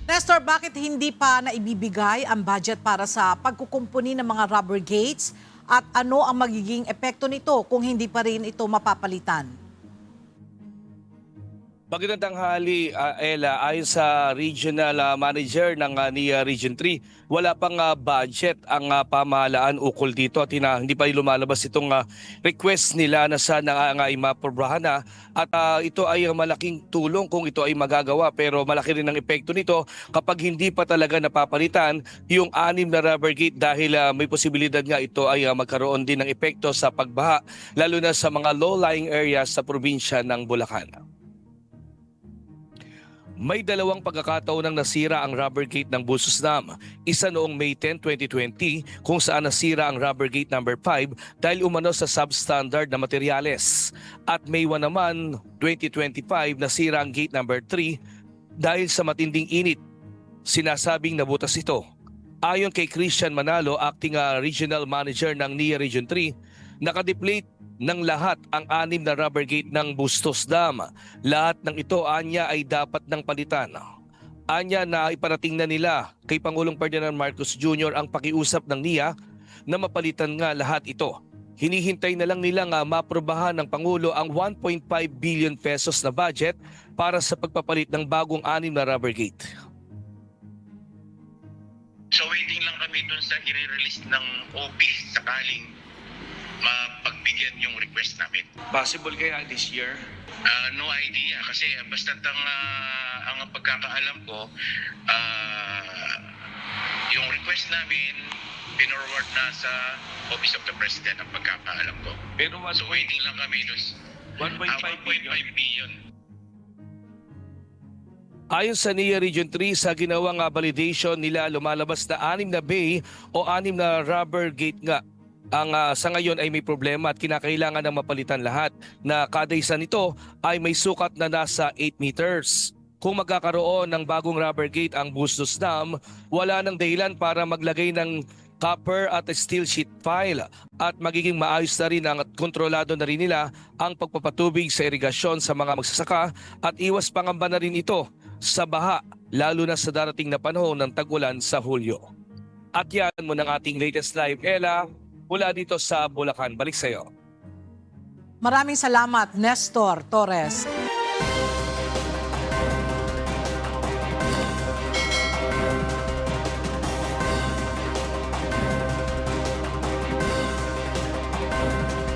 Nestor, bakit hindi pa naibibigay ang budget para sa pagkukumpuni ng mga rubber gates at ano ang magiging epekto nito kung hindi pa rin ito mapapalitan? Magandang tanghali, Ella. Ayon sa regional manager ng Region 3, wala pang budget ang pamahalaan ukol dito at hindi pa lumalabas itong request nila na sana nga ay maprobrahan na at ito ay malaking tulong kung ito ay magagawa, pero malaki rin ang epekto nito kapag hindi pa talaga napapalitan yung 6 na rubber gate dahil may posibilidad nga ito ay magkaroon din ng epekto sa pagbaha lalo na sa mga low-lying areas sa probinsya ng Bulacan. May dalawang pagkakataon nang nasira ang rubber gate ng Busos Dam. Isa noong May 10, 2020 kung saan nasira ang rubber gate number 5 dahil umano sa substandard na materyales. At May 1 naman, 2025, nasira ang gate number 3 dahil sa matinding init. Sinasabing nabutas ito. Ayon kay Christian Manalo, acting regional manager ng NIA Region 3, nakadeplete ng lahat ang 6 na rubber gate ng Bustos Dam. Lahat ng ito, anya, ay dapat ng palitan. Anya na iparating na nila kay Pangulong Ferdinand Marcos Jr. ang pakiusap ng NIA na mapalitan nga lahat ito. Hinihintay na lang nila nga maprobahan ng Pangulo ang 1.5 billion pesos na budget para sa pagpapalit ng bagong 6 na rubber gate. So waiting lang kami dun sa i-release ng OP sakaling mapagbigyan yung request namin. Possible kaya this year? No idea kasi basta ang pagkakaalam ko, yung request namin pinorward na sa Office of the President ang pagkakaalam ko. Pero So waiting lang kami dun. 1.5 billion. Ayon sa NIA Region 3, sa ginawang validation nila, lumalabas na 6 na bay o 6 na rubber gate nga ang sa ngayon ay may problema at kinakailangan ng mapalitan lahat, na kada isa nito ay may sukat na nasa 8 meters. Kung magkakaroon ng bagong rubber gate ang Bustos Dam, wala nang dahilan para maglagay ng copper at steel sheet pile at magiging maayos na rin at kontrolado na rin nila ang pagpapatubig sa irigasyon sa mga magsasaka at iwas pangamba na rin ito sa baha lalo na sa darating na panahon ng tag-ulan sa Hulyo. At yan mo ng ating latest live, Ella, mula dito sa Bulacan. Balik sa iyo. Maraming salamat, Nestor Torres.